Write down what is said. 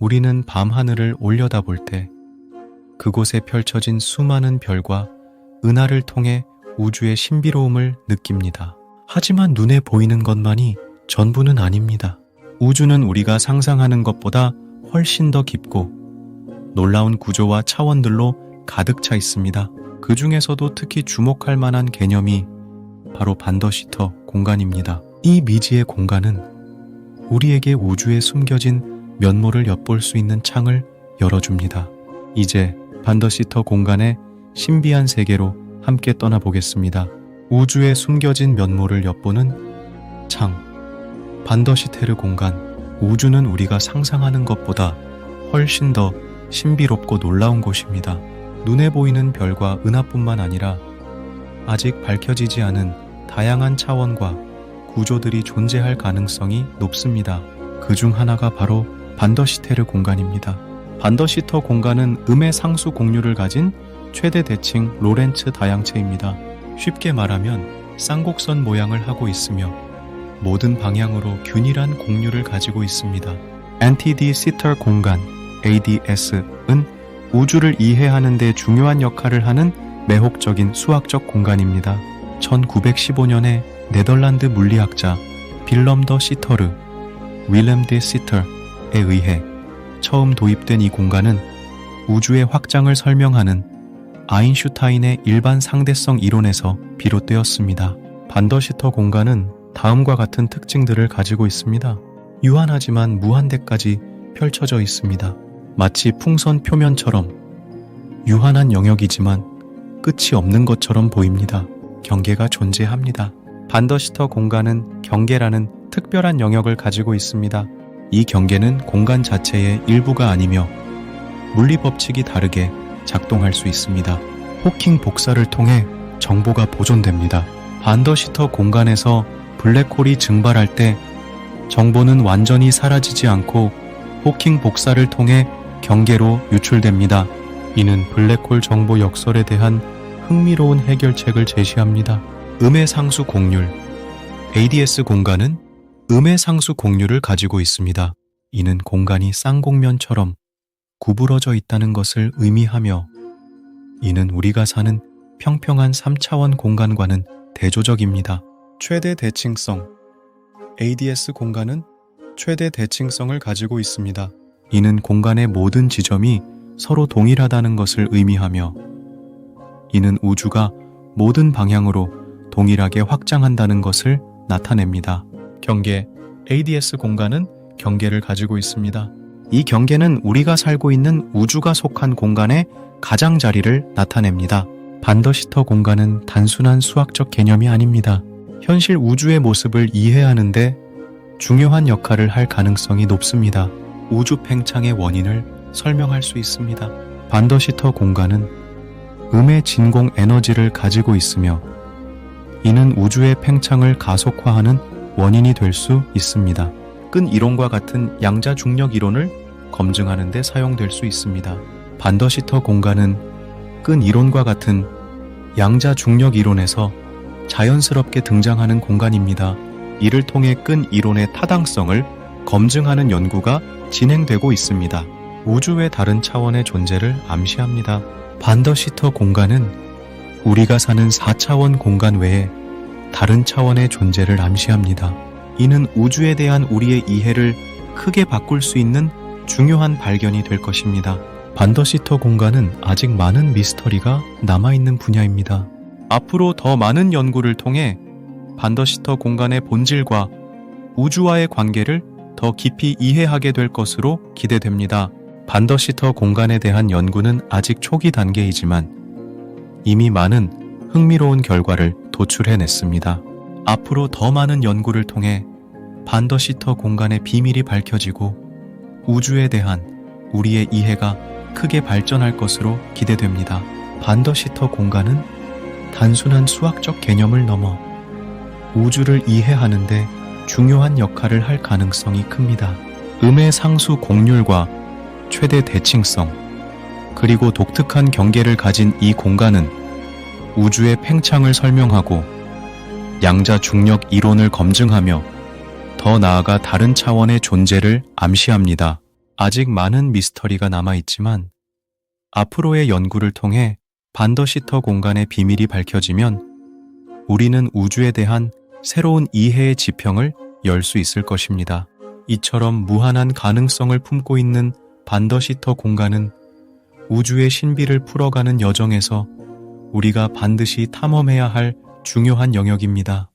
우리는 밤하늘을 올려다볼 때 그곳에 펼쳐진 수많은 별과 은하를 통해 우주의 신비로움을 느낍니다. 하지만 눈에 보이는 것만이 전부는 아닙니다. 우주는 우리가 상상하는 것보다 훨씬 더 깊고 놀라운 구조와 차원들로 가득 차 있습니다. 그 중에서도 특히 주목할 만한 개념이 바로 반더시터 공간입니다. 이 미지의 공간은 우리에게 우주에 숨겨진 면모를 엿볼 수 있는 창을 열어줍니다. 이제 반더시터 공간의 신비한 세계로 함께 떠나보겠습니다. 우주에 숨겨진 면모를 엿보는 창, 반더시테르 공간. 우주는 우리가 상상하는 것보다 훨씬 더 신비롭고 놀라운 곳입니다. 눈에 보이는 별과 은하뿐만 아니라 아직 밝혀지지 않은 다양한 차원과 구조들이 존재할 가능성이 높습니다. 그 중 하나가 바로 반더시테르 공간입니다. 반더시터 공간은 음의 상수 공률을 가진 최대 대칭 로렌츠 다양체입니다. 쉽게 말하면 쌍곡선 모양을 하고 있으며 모든 방향으로 균일한 공률을 가지고 있습니다. 안티디시터 공간 ADS은 우주를 이해하는 데 중요한 역할을 하는 매혹적인 수학적 공간입니다. 1915년에 네덜란드 물리학자 빌럼 더 시터르, 윌렘 데 시터에 의해 처음 도입된 이 공간은 우주의 확장을 설명하는 아인슈타인의 일반 상대성 이론에서 비롯되었습니다. 반더시터 공간은 다음과 같은 특징들을 가지고 있습니다. 유한하지만 무한대까지 펼쳐져 있습니다. 마치 풍선 표면처럼 유한한 영역이지만 끝이 없는 것처럼 보입니다. 경계가 존재합니다. 반더시터 공간은 경계라는 특별한 영역을 가지고 있습니다. 이 경계는 공간 자체의 일부가 아니며 물리 법칙이 다르게 작동할 수 있습니다. 호킹 복사를 통해 정보가 보존됩니다. 반더시터 공간에서 블랙홀이 증발할 때 정보는 완전히 사라지지 않고 호킹 복사를 통해 경계로 유출됩니다. 이는 블랙홀 정보 역설에 대한 흥미로운 해결책을 제시합니다. 음의 상수 공률 ADS 공간은 음의 상수 공률을 가지고 있습니다. 이는 공간이 쌍곡면처럼 구부러져 있다는 것을 의미하며 이는 우리가 사는 평평한 3차원 공간과는 대조적입니다. 최대 대칭성 ADS 공간은 최대 대칭성을 가지고 있습니다. 이는 공간의 모든 지점이 서로 동일하다는 것을 의미하며 이는 우주가 모든 방향으로 동일하게 확장한다는 것을 나타냅니다. 경계 ADS 공간은 경계를 가지고 있습니다. 이 경계는 우리가 살고 있는 우주가 속한 공간의 가장자리를 나타냅니다. 반더시터 공간은 단순한 수학적 개념이 아닙니다. 현실 우주의 모습을 이해하는 데 중요한 역할을 할 가능성이 높습니다. 우주 팽창의 원인을 설명할 수 있습니다. 반더시터 공간은 음의 진공 에너지를 가지고 있으며 이는 우주의 팽창을 가속화하는 원인이 될 수 있습니다. 끈 이론과 같은 양자 중력 이론을 검증하는 데 사용될 수 있습니다. 반더시터 공간은 끈 이론과 같은 양자 중력 이론에서 자연스럽게 등장하는 공간입니다. 이를 통해 끈 이론의 타당성을 검증하는 연구가 진행되고 있습니다. 우주의 다른 차원의 존재를 암시합니다. 반더시터 공간은 우리가 사는 4차원 공간 외에 다른 차원의 존재를 암시합니다. 이는 우주에 대한 우리의 이해를 크게 바꿀 수 있는 중요한 발견이 될 것입니다. 반더시터 공간은 아직 많은 미스터리가 남아있는 분야입니다. 앞으로 더 많은 연구를 통해 반더시터 공간의 본질과 우주와의 관계를 더 깊이 이해하게 될 것으로 기대됩니다. 반더시터 공간에 대한 연구는 아직 초기 단계이지만 이미 많은 흥미로운 결과를 도출해냈습니다. 앞으로 더 많은 연구를 통해 반더시터 공간의 비밀이 밝혀지고 우주에 대한 우리의 이해가 크게 발전할 것으로 기대됩니다. 반더시터 공간은 단순한 수학적 개념을 넘어 우주를 이해하는 데 중요한 역할을 할 가능성이 큽니다. 음의 상수 공률과 최대 대칭성, 그리고 독특한 경계를 가진 이 공간은 우주의 팽창을 설명하고 양자 중력 이론을 검증하며 더 나아가 다른 차원의 존재를 암시합니다. 아직 많은 미스터리가 남아있지만 앞으로의 연구를 통해 반더시터 공간의 비밀이 밝혀지면 우리는 우주에 대한 새로운 이해의 지평을 열 수 있을 것입니다. 이처럼 무한한 가능성을 품고 있는 반더시터 공간은 우주의 신비를 풀어가는 여정에서 우리가 반드시 탐험해야 할 중요한 영역입니다.